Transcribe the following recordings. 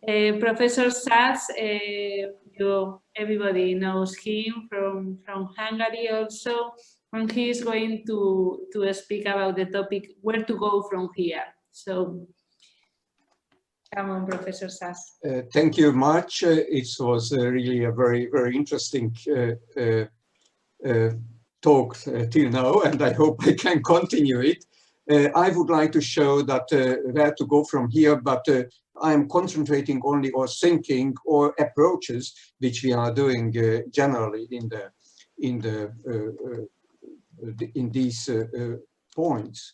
Professor Szász, everybody knows him from Hungary also, and he is going to speak about the topic where to go from here. So, come on, Professor Szász. Thank you much. It was really a very, very interesting talk till now, and I hope I can continue it. I would like to show that where to go from here, but I'm concentrating only on thinking or approaches which we are doing generally in these points.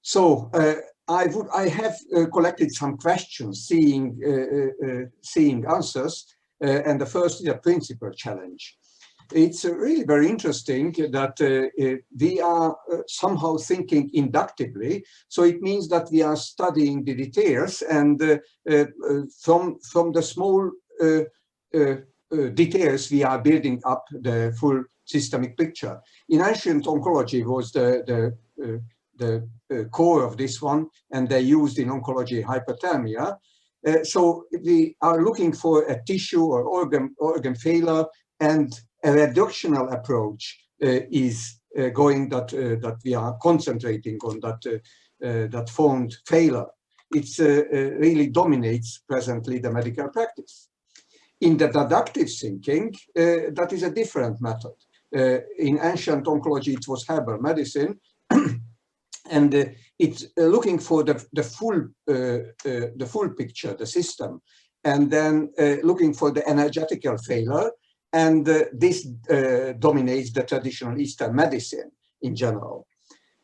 So I have collected some questions, seeing answers, and the first is a principal challenge. It's really very interesting that we are somehow thinking inductively. So it means that we are studying the details, and from the small details we are building up the full systemic picture. In ancient oncology was the core of this one, and they used in oncology hyperthermia. So we are looking for a tissue or organ failure, and a reductional approach is going that we are concentrating on that found failure. It really dominates presently the medical practice. In the deductive thinking, that is a different method. In ancient oncology, it was herbal medicine, and it's looking for the full picture, the system, and then looking for the energetical failure. And this dominates the traditional Eastern medicine in general.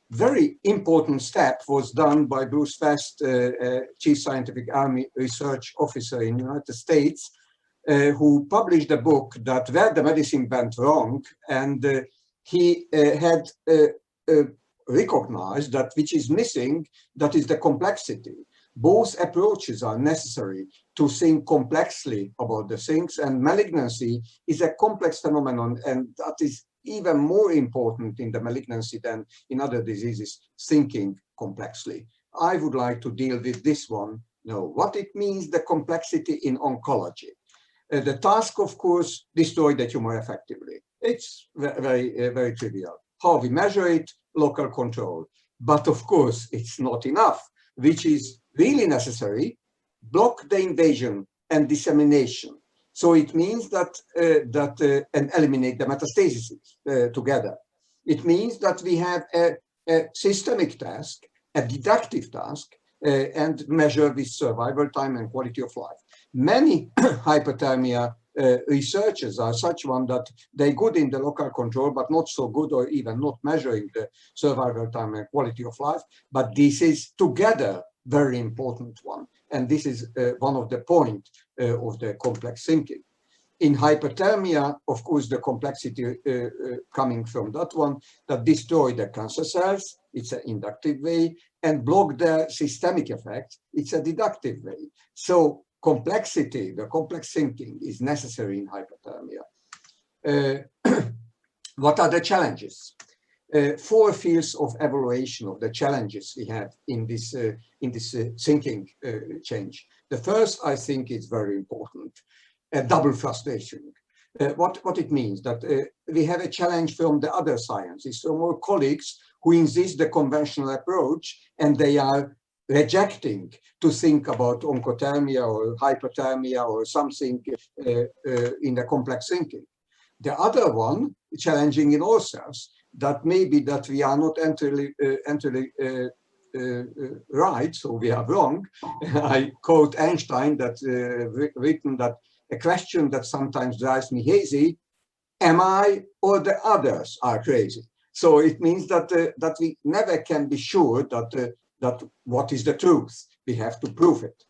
Very important step was done by Bruce West, Chief Scientific Army Research Officer in the United States, who published a book that where the medicine went wrong, and he had recognized that which is missing, that is the complexity. Both approaches are necessary to think complexly about the things, and malignancy is a complex phenomenon, and that is even more important in the malignancy than in other diseases, thinking complexly. I would like to deal with this one now. What it means, the complexity in oncology. The task, of course, destroy the tumor effectively. It's very trivial. How we measure it, local control. But of course, it's not enough, which is really necessary, block the invasion and dissemination. So it means that, and eliminate the metastases together. It means that we have a systemic task, a deductive task, and measure with survival time and quality of life. Many hyperthermia researchers are such one that they're good in the local control, but not so good or even not measuring the survival time and quality of life. But this is together very important one. And this is one of the points of the complex thinking. In hyperthermia, of course, the complexity coming from that one, that destroy the cancer cells, it's an inductive way, and block the systemic effect, it's a deductive way. So complexity, the complex thinking is necessary in hyperthermia. What are the challenges? 4 fields of evaluation of the challenges we have in this thinking change. The first, I think, is very important. Double frustration. What it means that we have a challenge from the other sciences, from our colleagues who insist the conventional approach, and they are rejecting to think about oncothermia or hyperthermia or something in the complex thinking. The other one, challenging in ourselves, that maybe that we are not entirely right, so we are wrong. I quote Einstein that written that a question that sometimes drives me hazy: am I or the others are crazy? So it means that that we never can be sure that what is the truth. We have to prove it.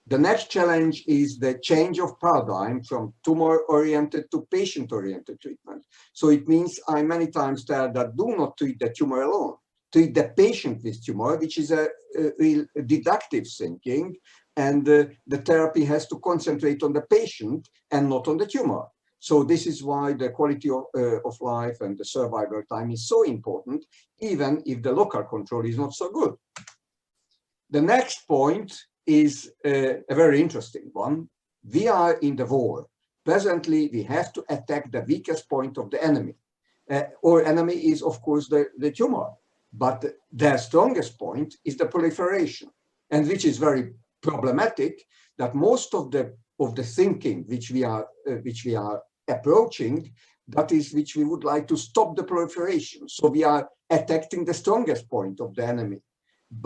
The next challenge is the change of paradigm from tumor-oriented to patient-oriented treatment. So it means I many times tell that do not treat the tumor alone. Treat the patient with tumor, which is a real deductive thinking, and the therapy has to concentrate on the patient and not on the tumor. So this is why the quality of life and the survival time is so important, even if the local control is not so good. The next point is a very interesting one. We are in the war. Presently, we have to attack the weakest point of the enemy. Our enemy is, of course, the tumor, but their strongest point is the proliferation, and which is very problematic. That most of the thinking which we are approaching, that is which we would like to stop the proliferation. So we are attacking the strongest point of the enemy,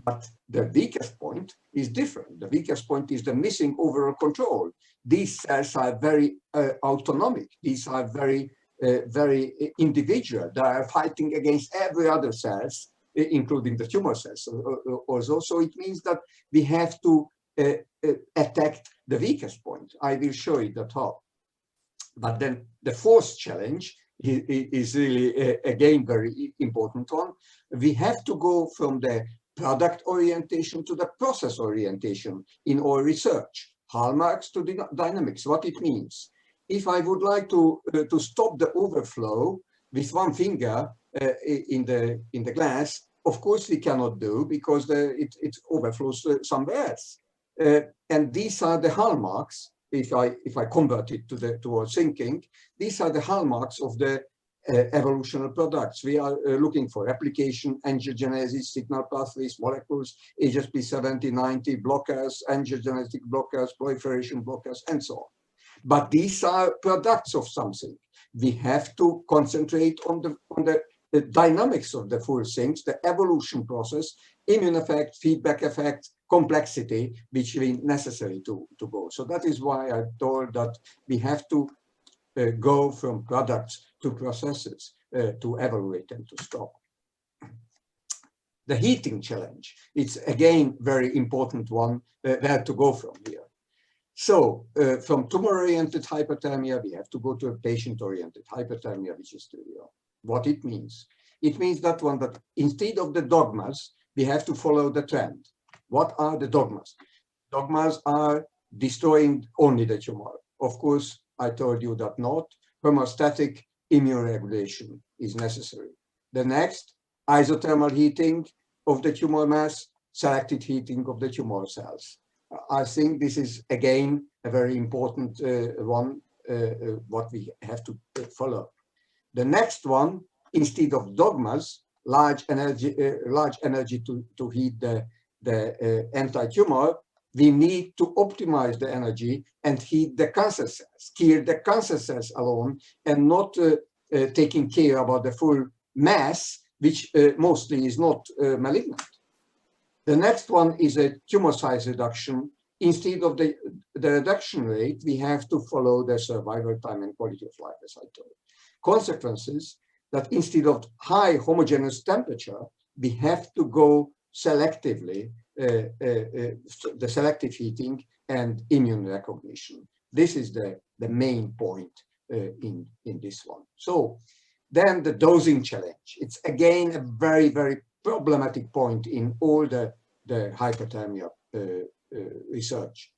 but the weakest point is different. The weakest point is the missing overall control. These cells are very autonomic. These are very individual. They are fighting against every other cells, including the tumor cells also. So it means that we have to attack the weakest point. I will show you that how. But then the fourth challenge is really, again, very important one. We have to go from the product orientation to the process orientation in our research. Hallmarks to the dynamics, what it means. If I would like to stop the overflow with one finger in the glass, of course we cannot do, because it overflows somewhere else. And these are the hallmarks. If I convert it to our thinking, these are the hallmarks of the evolutionary products. We are looking for replication, angiogenesis, signal pathways, molecules, HSP70, 90 blockers, angiogenetic blockers, proliferation blockers, and so on. But these are products of something. We have to concentrate on the dynamics of the full things, the evolution process, immune effect, feedback effect, complexity, which is necessary to go. So that is why I told that we have to go from products to processes to evaluate and to stop. The heating challenge, it's again very important one, where to go from here. So from tumor-oriented hyperthermia, we have to go to a patient-oriented hyperthermia, which is what it means. It means that one, that instead of the dogmas, we have to follow the trend. What are the dogmas? Dogmas are destroying only the tumor. Of course, I told you that not. Homeostatic immune regulation is necessary. The next, isothermal heating of the tumor mass, selected heating of the tumor cells. I think this is, again, a very important one, what we have to follow. The next one, instead of dogmas, large energy to heat the anti-tumor, we need to optimize the energy and heat the cancer cells, kill the cancer cells alone, and not taking care about the full mass, which mostly is not malignant. The next one is a tumor size reduction. Instead of the reduction rate, we have to follow the survival time and quality of life, as I told. Consequences that instead of high homogeneous temperature, we have to go selectively, the selective heating and immune recognition. This is the main point in this one. So then the dosing challenge. It's again a very, very problematic point in all the hyperthermia research.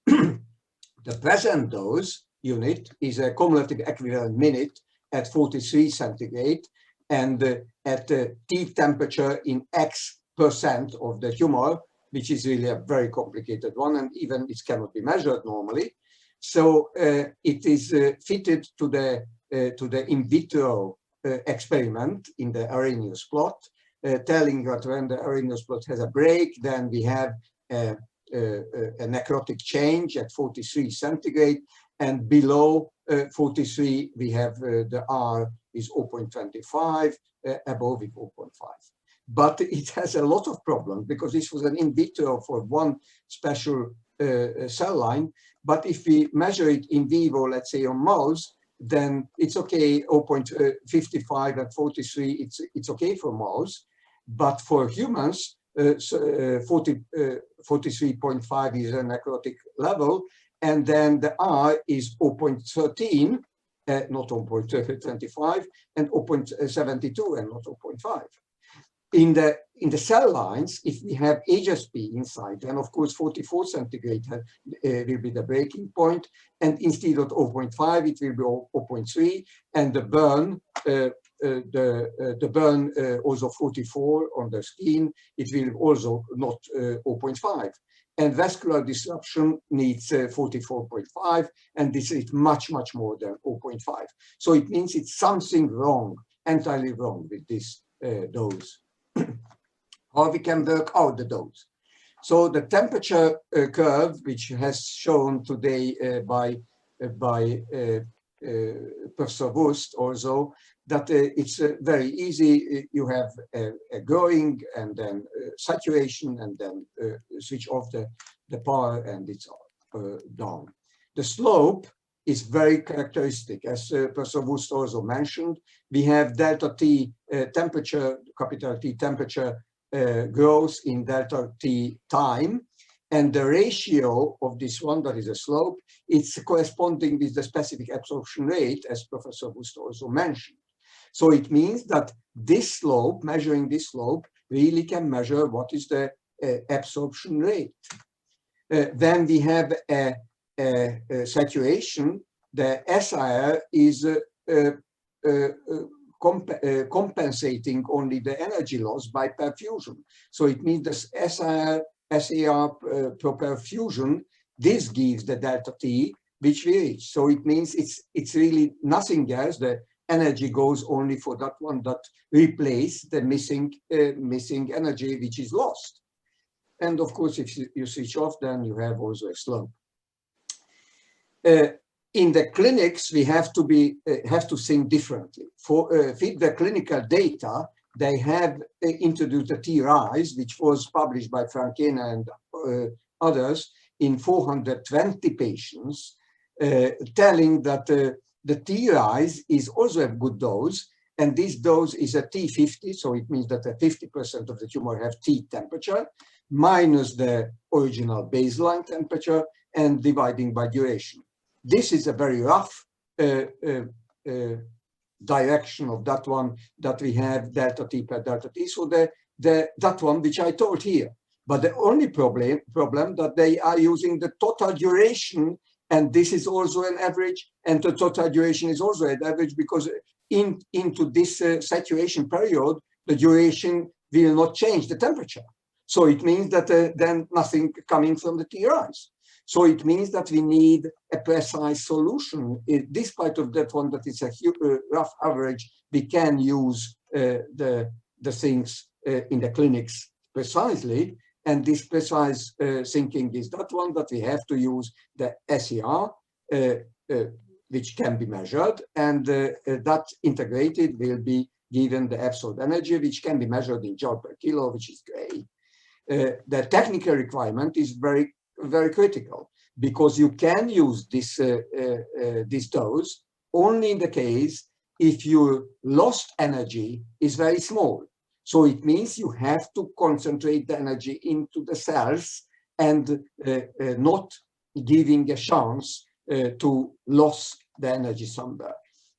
The present dose unit is a cumulative equivalent minute at 43 centigrade, and at the T temperature in X% of the tumor, which is really a very complicated one, and even it cannot be measured normally. So it is fitted to the in vitro experiment in the Arrhenius plot, telling that when the Arrhenius plot has a break, then we have a necrotic change at 43 centigrade, and below 43 we have the R is 0.25, above it 0.5. But it has a lot of problems because this was an in vitro for one special cell line. But if we measure it in vivo, let's say on mouse, then it's okay, 0.55 at 43, it's okay for mouse. But for humans, 43.5 is a necrotic level, and then the R is 0.13, not 0.25, and 0.72 and not 0.5. In the cell lines, if we have HSP inside, then of course 44 centigrade will be the breaking point, and instead of 0.5, it will be 0.3, and the burn, also 44 on the skin, it will also not 0.5. and vascular disruption needs 44.5, and this is much, much more than 0.5. So it means it's something wrong, entirely wrong with this dose. How we can work out the dose. So the temperature curve, which has shown today by Professor Wust also, that it's very easy. You have a growing and then saturation and then switch off the power and it's down. The slope is very characteristic. As Professor Wust also mentioned, we have delta T temperature, capital T temperature growth in delta T time. And the ratio of this one, that is a slope, it's corresponding with the specific absorption rate, as Professor Wust also mentioned. So it means that this slope, measuring this slope, really can measure what is the absorption rate. Then we have a saturation. The SIR is compensating only the energy loss by perfusion. So it means the SAR per perfusion, this gives the delta T which we reach. So it means it's really nothing else. The energy goes only for that one that replaces the missing energy which is lost. And of course, if you switch off, then you have also a slope. In the clinics, we have to think differently. For with the clinical data, they have introduced a T-rise, which was published by Frankena and others in 420 patients, telling that the T-rise is also a good dose, and this dose is a T50, so it means that 50% of the tumor have T temperature, minus the original baseline temperature, and dividing by duration. This is a very rough direction of that one, that we have delta T per delta T. So that one which I told here. But the only problem that they are using the total duration, and this is also an average, and the total duration is also an average, because into this saturation period, the duration will not change the temperature. So it means that then nothing coming from the T-rise. So it means that we need a precise solution. Despite of that one, that is a rough average, we can use the things in the clinics precisely. And this precise thinking is that one, that we have to use the SER, which can be measured, and that integrated will be given the absolute energy, which can be measured in joule per kilo, which is great. The technical requirement is very critical, because you can use this dose only in the case if your lost energy is very small. So it means you have to concentrate the energy into the cells and not giving a chance to lose the energy somewhere.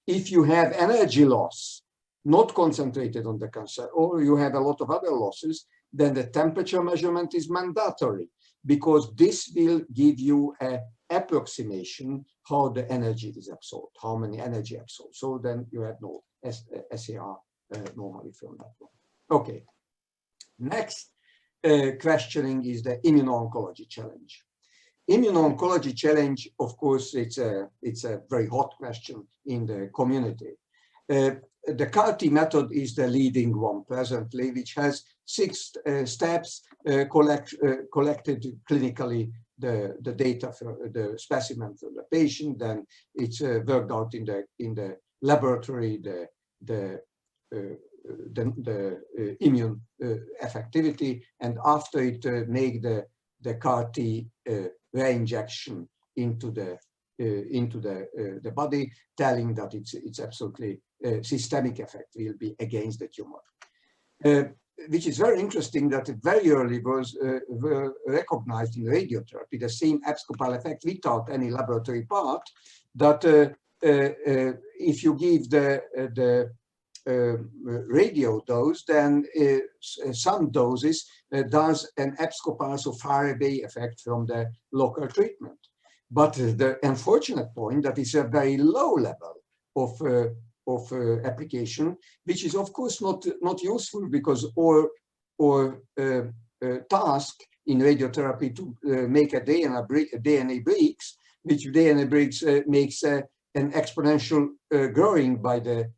If you have energy loss not concentrated on the cancer, or you have a lot of other losses, then the temperature measurement is mandatory, because this will give you an approximation how the energy is absorbed, how many energy absorbed. So then you have no SAR normally from that one. Okay. Next questioning is the immuno-oncology challenge. Immuno-oncology challenge, of course, it's a very hot question in the community. The CAR-T method is the leading one presently, which has 6 steps, collected clinically the data for the specimen for the patient, then it's worked out in the laboratory, the immune effectivity, and after it make the CAR-T reinjection into the body, telling that it's absolutely systemic effect will be against the tumor. Which is very interesting that it very early were recognized in radiotherapy, the same abscopal effect without any laboratory part, that if you give the radio dose, then some doses does an abscopal, so far away effect from the local treatment. But the unfortunate point that is a very low level of application, which is of course not useful, because or task in radiotherapy to make a DNA breaks, which DNA breaks makes an exponential growing by the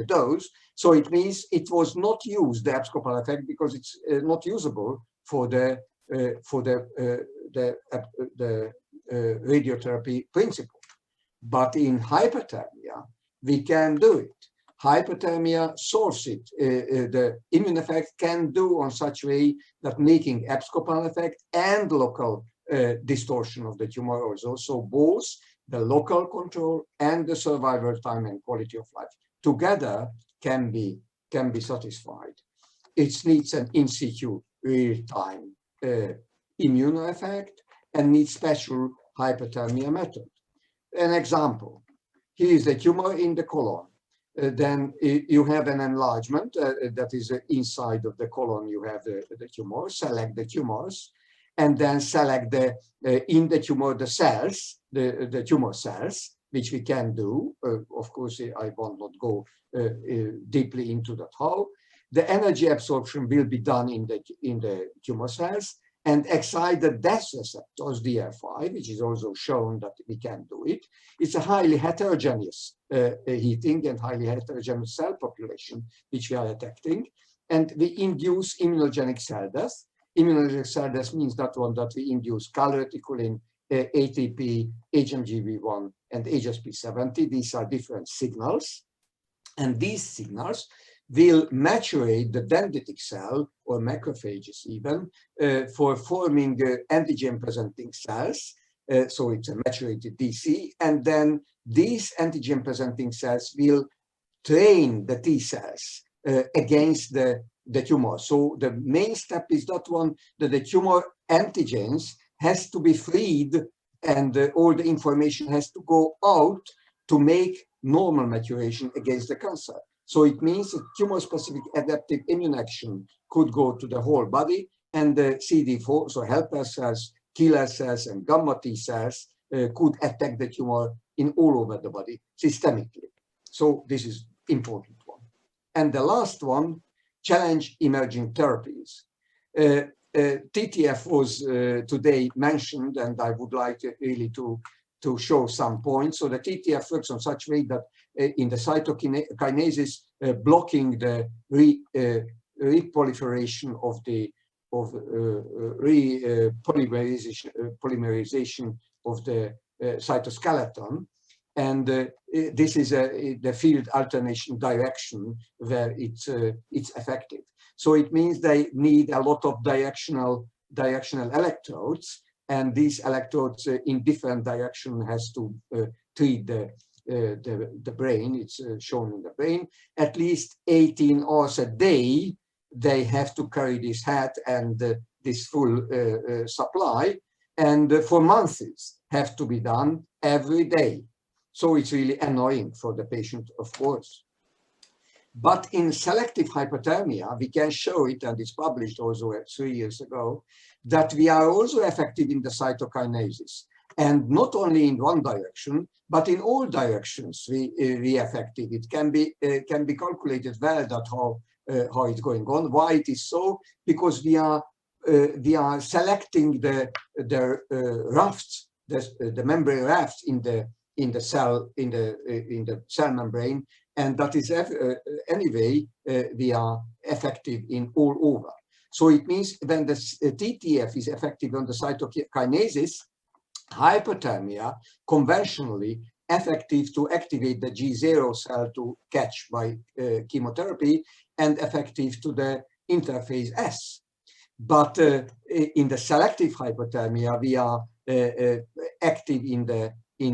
dose. So it means it was not used, the abscopal effect, because it's not usable for the radiotherapy principle. But in hyperthermia, we can do it. Hyperthermia solves it. The immune effect can do on such way that making abscopal effect and local distortion of the tumor also. So both the local control and the survival time and quality of life together can be satisfied. It needs an in situ real-time immune effect and needs special hyperthermia method. An example, here is the tumor in the colon. Then you have an enlargement that is inside of the colon. You have the tumor, select the tumors, and then select in the tumor the cells, the tumor cells, which we can do. Of course, I will not go deeply into that how. The energy absorption will be done in the tumor cells and excite the death receptors, DR5, which is also shown that we can do it. It's a highly heterogeneous heating and highly heterogeneous cell population, which we are detecting. And we induce immunogenic cell death. Immunogenic cell death means that one that we induce calreticulin, ATP, HMGB1, and HSP70. These are different signals. And these signals will maturate the dendritic cell or macrophages even for forming antigen-presenting cells. So it's a maturated DC. And then these antigen-presenting cells will train the T cells against the tumor. So the main step is that one, that the tumor antigens has to be freed and all the information has to go out to make normal maturation against the cancer. So it means that tumor-specific adaptive immune action could go to the whole body, and the CD4, so helper cells, killer cells, and gamma T cells could attack the tumor in all over the body systemically. So this is important one. And the last one, challenge emerging therapies. TTF was today mentioned, and I would like really to show some points. So the TTF works on such way that in the cytokinases blocking the reproliferation of the polymerization of the cytoskeleton, and this is the field alternation direction where it's effective. So it means they need a lot of directional electrodes, and these electrodes in different direction has to treat the brain. It's shown in the brain. At least 18 hours a day, they have to carry this hat and this full supply, and for months have to be done every day. So it's really annoying for the patient, of course. But in selective hyperthermia, we can show it, and it's published also 3 years ago, that we are also effective in the cytokinases. And not only in one direction, but in all directions we effective. It can be calculated well that how it's going on. Why it is so? Because we are selecting the rafts, the membrane rafts in the cell membrane, and that is anyway we are effective in all over. So it means when the TTF is effective on the cytokinases, hyperthermia conventionally effective to activate the G0 cell to catch by chemotherapy, and effective to the interface S. But in the selective hyperthermia, we are active in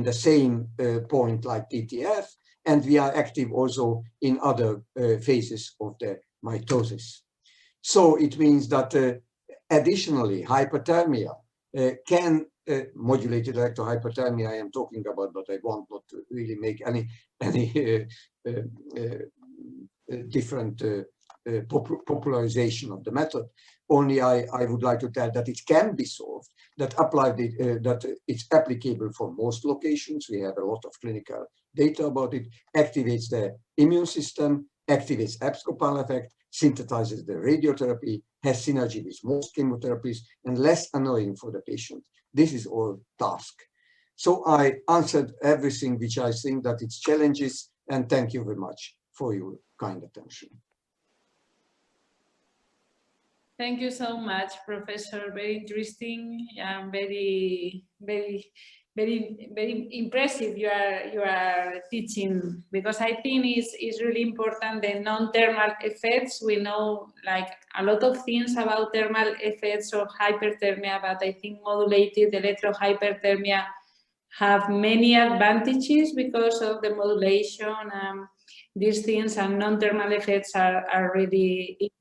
the same point like TTF, and we are active also in other phases of the mitosis. So it means that additionally, hyperthermia can modulated electrohyperthermia I am talking about, but I want not to really make any different popularization of the method. Only I would like to tell that it can be solved, that that it's applicable for most locations. We have a lot of clinical data about it, activates the immune system, activates abscopal effect, synthesizes the radiotherapy, has synergy with most chemotherapies, and less annoying for the patient. This is our task. So I answered everything which I think that it's challenges, and thank you very much for your kind attention. Thank you so much, Professor. Very interesting and very impressive you are teaching, because I think it's really important the non-thermal effects. We know like a lot of things about thermal effects of hyperthermia, but I think modulated electrohyperthermia have many advantages because of the modulation. These things and non-thermal effects are really important.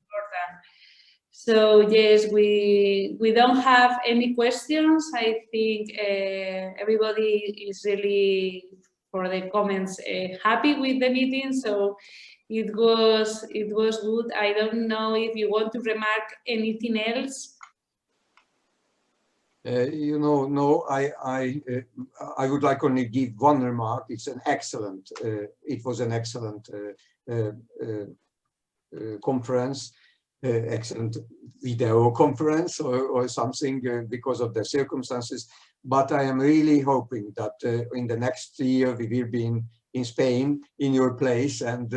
So yes, we don't have any questions. I think everybody is really, for the comments, happy with the meeting. So it was good. I don't know if you want to remark anything else. You know, no, I would like only give one remark. It's an excellent, it was an excellent conference, excellent video conference or something because of the circumstances. But I am really hoping that in the next year we will be in Spain, in your place, and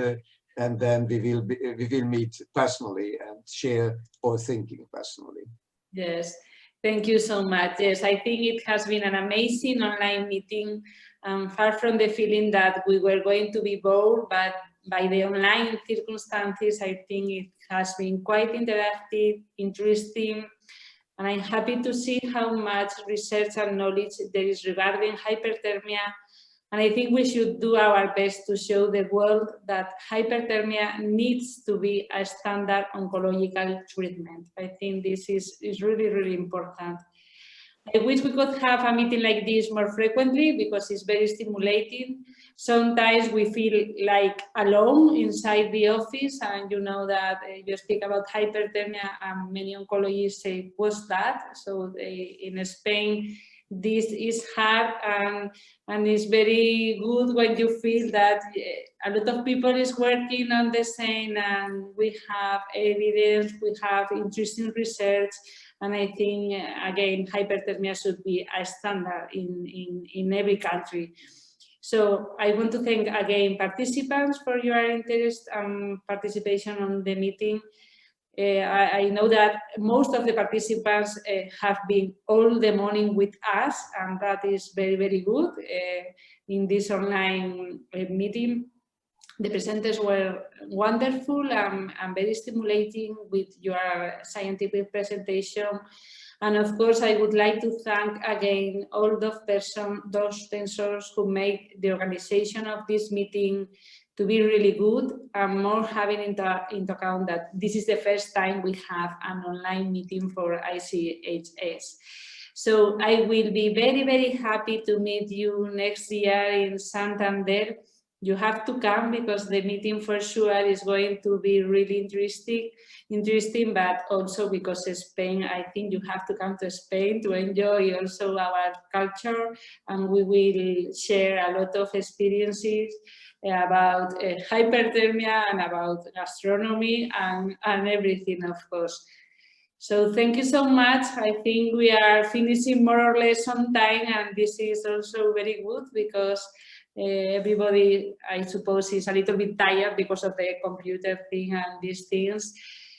then we will meet personally and share our thinking personally. Yes. Thank you so much. Yes, I think it has been an amazing online meeting. Far from the feeling that we were going to be bored, but by the online circumstances, I think it has been quite interactive, interesting, and I'm happy to see how much research and knowledge there is regarding hyperthermia. And I think we should do our best to show the world that hyperthermia needs to be a standard oncological treatment. I think this is really, really important. I wish we could have a meeting like this more frequently because it's very stimulating. Sometimes we feel like alone inside the office, and you know that you speak about hyperthermia and many oncologists say, what's that? So in Spain, this is hard, and it's very good when you feel that a lot of people is working on the same, and we have evidence, we have interesting research, and I think again hyperthermia should be a standard in every country. So I want to thank again participants for your interest and participation on the meeting. I know that most of the participants have been all the morning with us, and that is very, very good in this online meeting. The presenters were wonderful and very stimulating with your scientific presentation. And of course, I would like to thank again all those sponsors who make the organization of this meeting to be really good, and more having into account that this is the first time we have an online meeting for ICHS. So I will be very, very happy to meet you next year in Santander. You have to come because the meeting for sure is going to be really interesting, but also because Spain, I think you have to come to Spain to enjoy also our culture, and we will share a lot of experiences about hyperthermia and about gastronomy and everything, of course. So thank you so much. I think we are finishing more or less on time, and this is also very good because everybody, I suppose, is a little bit tired because of the computer thing and these things.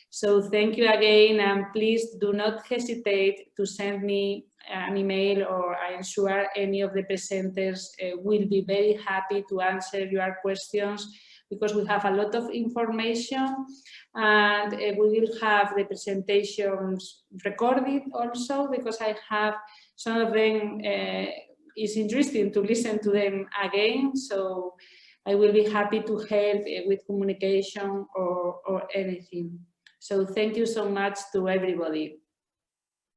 So thank you again, and please do not hesitate to send me an email, or I am sure any of the presenters will be very happy to answer your questions, because we have a lot of information, and we will have the presentations recorded also, because I have some of them. It's interesting to listen to them again, so I will be happy to help with communication or anything. So thank you so much to everybody.